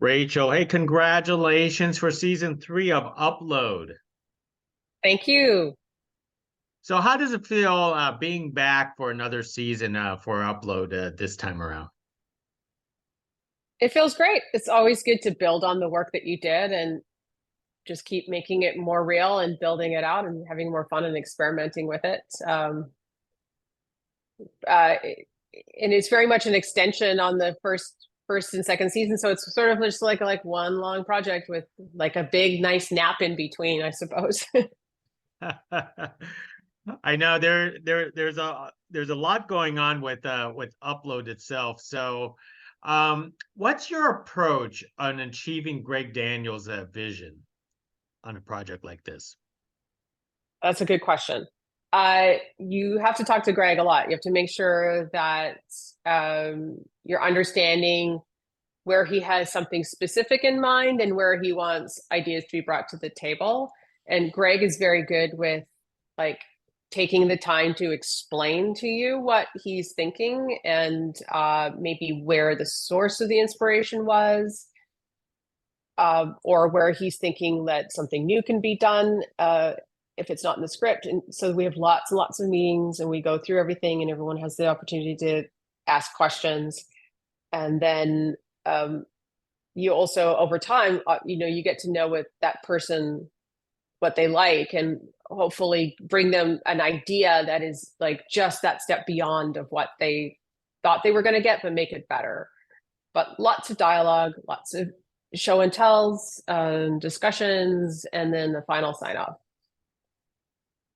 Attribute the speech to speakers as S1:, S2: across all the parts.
S1: Rachel, hey, congratulations for season three of Upload.
S2: Thank you.
S1: So, how does it feel being back for another season for Upload this time around?
S2: It feels great. It's always good to build on the work that you did and just keep making it more real and building it out and having more fun and experimenting with it. Uh, and it's very much an extension on the first and second season. So it's sort of just like one long project with like a big nice nap in between, I suppose.
S1: I know there's a lot going on with Upload itself. So, what's your approach on achieving Greg Daniels' vision on a project like this?
S2: That's a good question. You have to talk to Greg a lot. You have to make sure that you're understanding where he has something specific in mind and where he wants ideas to be brought to the table. And Greg is very good with like taking the time to explain to you what he's thinking and maybe where the source of the inspiration was, or where he's thinking that something new can be done if it's not in the script. And so we have lots and lots of meetings and we go through everything and everyone has the opportunity to ask questions. And then you also over time, you get to know what that person, what they like, and hopefully bring them an idea that is like just that step beyond of what they thought they were going to get, but make it better. But lots of dialogue, lots of show and tells, discussions, and then the final sign off.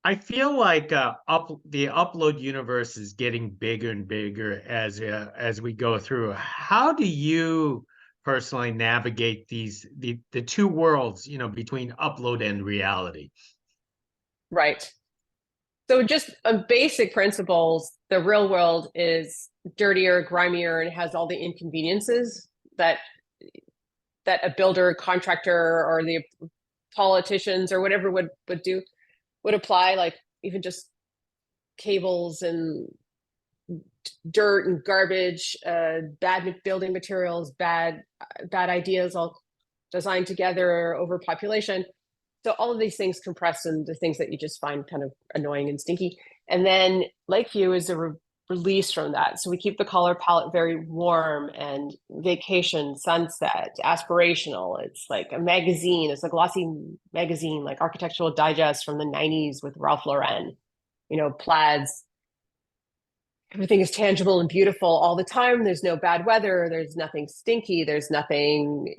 S1: I feel like the Upload universe is getting bigger and bigger as we go through. How do you personally navigate the two worlds, between Upload and reality?
S2: Right. So just basic principles, the real world is dirtier, grimier, and has all the inconveniences that a builder, contractor, or the politicians or whatever would do would apply, like even just cables and dirt and garbage, bad building materials, bad ideas all designed together, overpopulation. So all of these things compress into things that you just find kind of annoying and stinky. And then Lakeview is a release from that. So we keep the color palette very warm and vacation, sunset, aspirational. It's like a magazine. It's a glossy magazine, like Architectural Digest from the 90s with Ralph Lauren, plaids. Everything is tangible and beautiful all the time. There's no bad weather. There's nothing stinky. There's nothing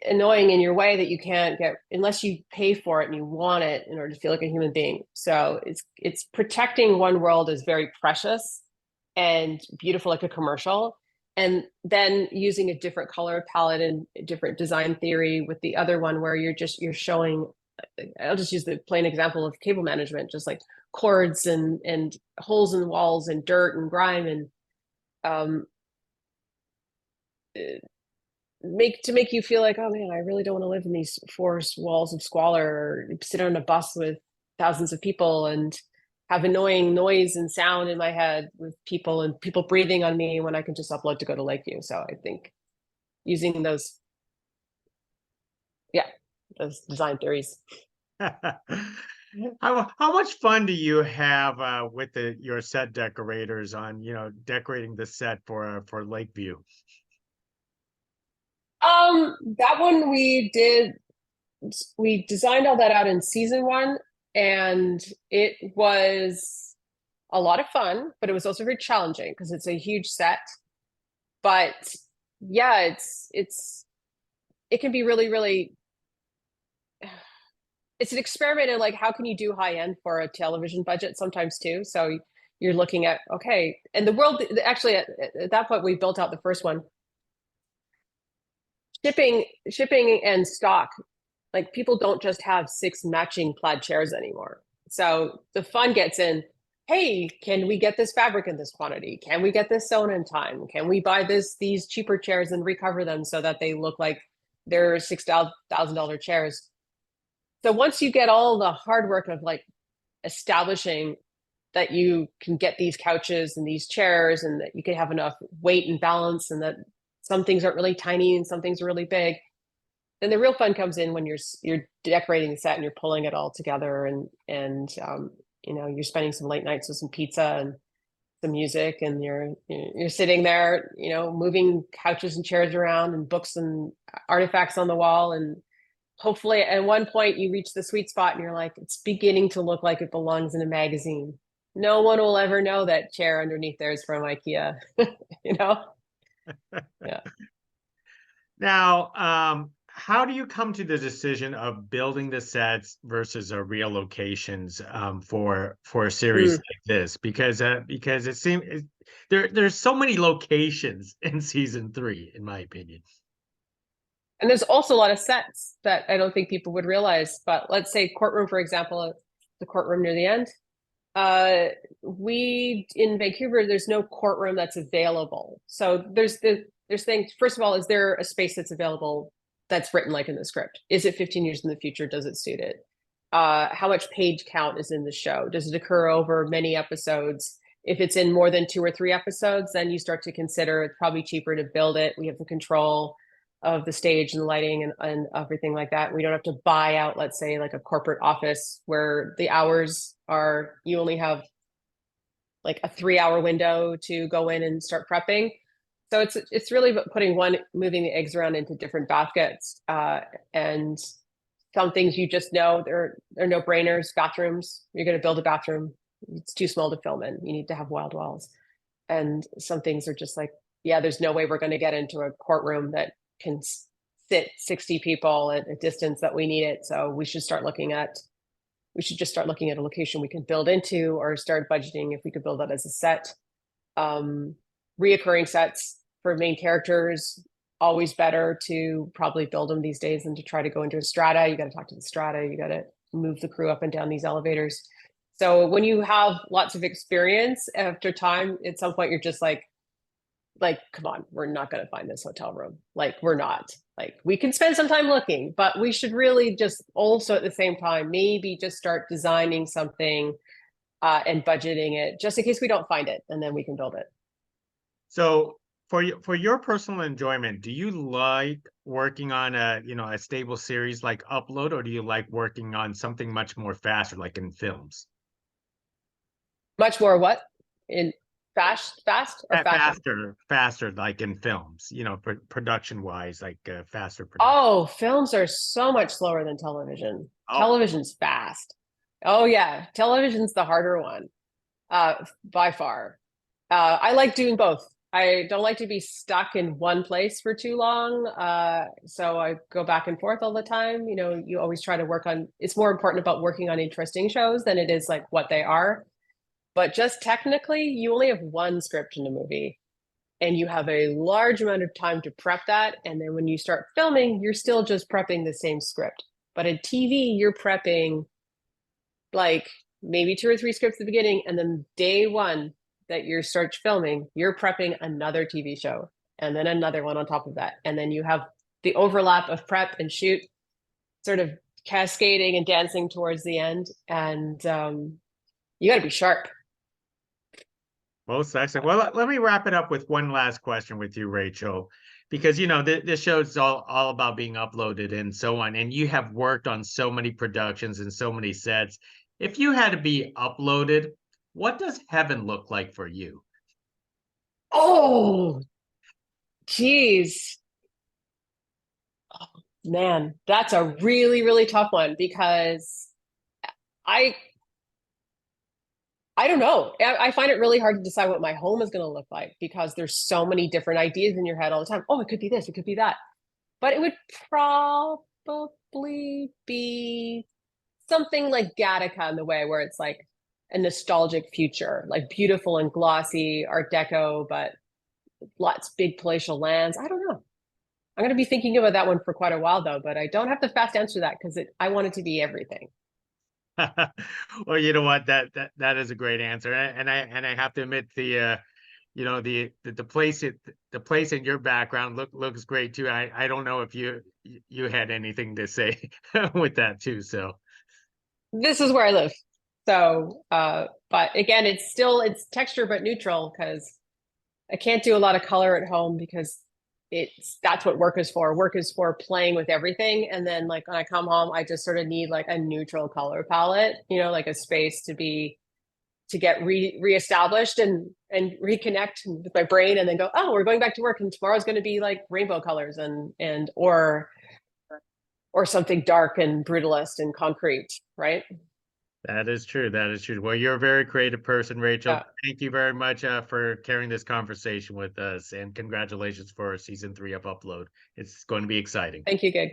S2: annoying in your way that you can't get unless you pay for it and you want it in order to feel like a human being. So it's protecting one world is very precious and beautiful, like a commercial, and then using a different color palette and different design theory with the other one where you're showing. I'll just use the plain example of cable management, just like cords and holes in the walls and dirt and grime and um make you feel like, oh man, I really don't want to live in these forest walls of squalor or sit on a bus with thousands of people and have annoying noise and sound in my head with people and people breathing on me when I can just upload to go to Lakeview. So I think using those, yeah, those design theories.
S1: How much fun do you have with your set decorators on, decorating the set for Lakeview?
S2: That one we designed all that out in season one, and it was a lot of fun, but it was also very challenging because it's a huge set. But yeah, it can be really, really it's an experiment in like how can you do high end for a television budget sometimes too. So you're looking at okay, and the world actually at that point we built out the first one. Shipping and stock, like people don't just have six matching plaid chairs anymore. So the fun gets in, hey, can we get this fabric in this quantity? Can we get this sewn in time? Can we buy these cheaper chairs and recover them so that they look like they're $6,000 chairs? So once you get all the hard work of like establishing that you can get these couches and these chairs and that you can have enough weight and balance and that some things aren't really tiny and some things are really big, And the real fun comes in when you're decorating the set and you're pulling it all together, and you know, you're spending some late nights with some pizza and some music, and you're sitting there, you know, moving couches and chairs around and books and artifacts on the wall, and hopefully at one point you reach the sweet spot and you're like, it's beginning to look like it belongs in a magazine. No one will ever know that chair underneath there is from IKEA. You know? Yeah.
S1: Now, how do you come to the decision of building the sets versus real locations for a series
S2: Mm.
S1: like this? Because it seems there's so many locations in season 3, in my opinion.
S2: And there's also a lot of sets that I don't think people would realize. But let's say courtroom, for example, the courtroom near the end. We in Vancouver, there's no courtroom that's available. So there's things. First of all, is there a space that's available that's written like in the script? Is it 15 years in the future? Does it suit it? How much page count is in the show? Does it occur over many episodes? If it's in more than 2 or 3 episodes, then you start to consider it's probably cheaper to build it. We have the control of the stage and the lighting and everything like that. We don't have to buy out, let's say, like a corporate office where the hours are, you only have like a 3 hour window to go in and start prepping. So it's really putting moving the eggs around into different baskets. And some things you just know they're no brainers. Bathrooms, you're going to build a bathroom. It's too small to film in. You need to have wild walls. And some things are just like, yeah, there's no way we're going to get into a courtroom that can sit 60 people at a distance that we need it. So we should just start looking at a location we can build into, or start budgeting if we could build that as a set. Reoccurring sets for main characters, always better to probably build them these days than to try to go into a strata. You got to talk to the strata. You got to move the crew up and down these elevators. So when you have lots of experience, after time, at some point you're just like, come on, we're not going to find this hotel room. Like, we're not. Like, we can spend some time looking, but we should really just also at the same time maybe just start designing something and budgeting it just in case we don't find it, and then we can build it.
S1: So for your personal enjoyment, do you like working on a stable series like Upload, or do you like working on something much more faster, like in films?
S2: Much more what? In fast or fashion?
S1: Faster, like in films, production wise, like faster production.
S2: Oh, films are so much slower than television.
S1: Oh,
S2: Television's fast. Oh yeah, television's the harder one, by far. I like doing both. I don't like to be stuck in one place for too long. So I go back and forth all the time. You know, you always try to work on, it's more important about working on interesting shows than it is like what they are. But just technically, you only have one script in a movie, and you have a large amount of time to prep that. And then when you start filming, you're still just prepping the same script. But in TV, you're prepping like maybe 2 or 3 scripts at the beginning, and then day one that you start filming, you're prepping another TV show and then another one on top of that. And then you have the overlap of prep and shoot sort of cascading and dancing towards the end. And you got to be sharp.
S1: most excellent. Well, let me wrap it up with one last question with you, Rachel, because this show is all about being uploaded and so on, and you have worked on so many productions and so many sets. If you had to be uploaded, what does heaven look like for you?
S2: Oh, geez. Oh, man, that's a really, really tough one because I I don't know. I find it really hard to decide what my home is going to look like because there's so many different ideas in your head all the time. Oh, it could be this, it could be that. But it would probably be something like Gattaca in the way where it's like a nostalgic future, like beautiful and glossy Art Deco, but lots big palatial lands. I don't know. I'm going to be thinking about that one for quite a while though, but I don't have the fast answer to that because I want it to be everything.
S1: Well, you know what? That is a great answer, and I have to admit the place in your background looks great too. I don't know if you had anything to say with that too. So
S2: This is where I live. So, but again, it's texture but neutral because I can't do a lot of color at home because that's what work is for. Work is for playing with everything. And then like when I come home, I just sort of need like a neutral color palette, like a space to get reestablished and reconnect with my brain, and then go, oh, we're going back to work, and tomorrow's going to be like rainbow colors and or something dark and brutalist and concrete, right?
S1: That is true. That is true. Well, you're a very creative person, Rachel.
S2: Yeah.
S1: Thank you very much for carrying this conversation with us, and congratulations for season 3 of Upload. It's going to be exciting.
S2: Thank you, Gig.